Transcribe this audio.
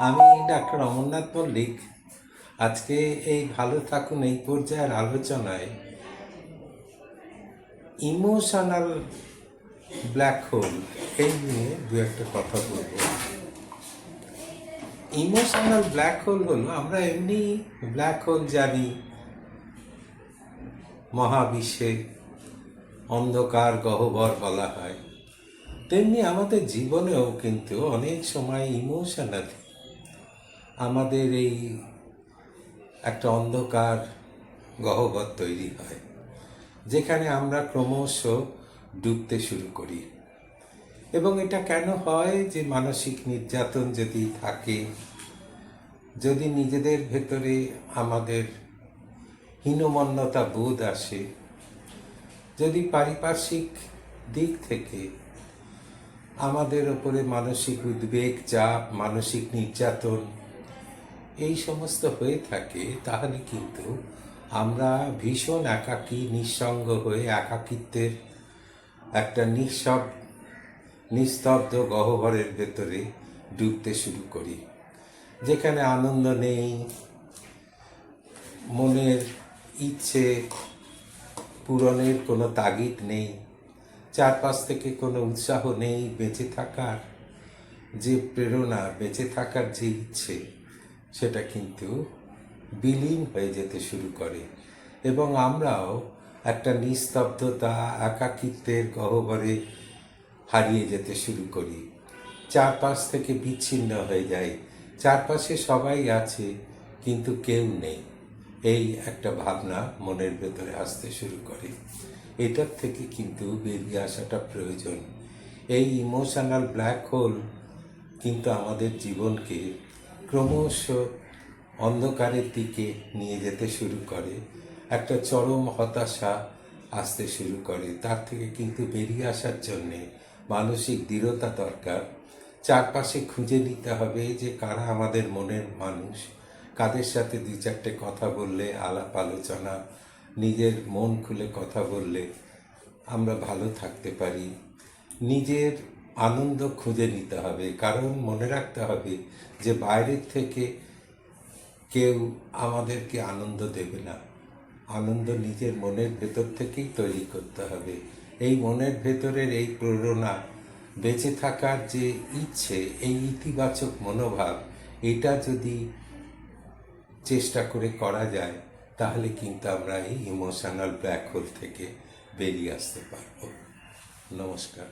আমি ডাক্তার অমরনাথ মল্লিক। আজকে এই ভালো থাকুন এই পর্যায়ের আলোচনায় ইমোশনাল ব্ল্যাক হোল এই নিয়ে দু একটা কথা বলব। ইমোশনাল ব্ল্যাক হোল হলো, আমরা এমনি ব্ল্যাক হোল জানি, মহাবিশ্বে অন্ধকার গহ্বর বলা হয়। তেমনি আমাদের জীবনেও কিন্তু অনেক সময় ইমোশনাল আমাদের এই একটা অন্ধকার গহ্বর তৈরি হয়, যেখানে আমরা ক্রমশ ডুবতে শুরু করি। এবং এটা কেন হয়? যে মানসিক নির্যাতন যদি থাকে, যদি নিজেদের ভেতরে আমাদের হীনমন্যতা বোধ আসে, যদি পারিপার্শ্বিক দিক থেকে আমাদের ওপরে মানসিক উদ্বেগ, চাপ, মানসিক নির্যাতন এই সমস্ত হয়ে থাকে, তাহলে কিন্তু আমরা ভীষণ একাকী, নিঃসঙ্গ হয়ে একাকিত্বের একটা নিস্তব্ধ গহ্বরের ভেতরে ডুবতে শুরু করি, যেখানে আনন্দ নেই, মনের ইচ্ছে পূরণের কোনো তাগিদ নেই, চারপাশ থেকে কোনো উৎসাহ নেই। বেঁচে থাকার যে প্রেরণা, বেঁচে থাকার যে ইচ্ছে, সেটা কিন্তু বিলীন হয়ে যেতে শুরু করে এবং আমরাও একটা নিস্তব্ধতা, একাকিত্বের গহ্বরে হারিয়ে যেতে শুরু করি। চারপাশ থেকে বিচ্ছিন্ন হয়ে যাই, চারপাশে সবাই আছে কিন্তু কেউ নেই, এই একটা ভাবনা মনের ভেতরে আসতে শুরু করে। এটার থেকে কিন্তু বেরিয়ে আসাটা প্রয়োজন। এই ইমোশনাল ব্ল্যাক হোল কিন্তু আমাদের জীবনকে ক্রমশ অন্ধকারের দিকে নিয়ে যেতে শুরু করে, একটা চরম হতাশা আসতে শুরু করে। তার থেকে কিন্তু বেরিয়ে আসার জন্যে মানসিক দৃঢ়তা দরকার। চারপাশে খুঁজে নিতে হবে যে কারা আমাদের মনের মানুষ, কাদের সাথে দু চারটে কথা বললে, আলাপ আলোচনা, নিজের মন খুলে কথা বললে আমরা ভালো থাকতে পারি। নিজের আনন্দ খুঁজে নিতে হবে, কারণ মনে রাখতে হবে যে বাইরের থেকে কেউ আমাদেরকে আনন্দ দেবে না। আনন্দ নিজের মনের ভেতর থেকেই তৈরি করতে হবে। এই মনের ভেতরের এই প্রেরণা, বেঁচে থাকার যে ইচ্ছে, এই ইতিবাচক মনোভাব, এটা যদি চেষ্টা করে করা যায়, তাহলে কিন্তু আমরা এই ইমোশনাল ব্ল্যাক হোল থেকে বেরিয়ে আসতে পারব। নমস্কার।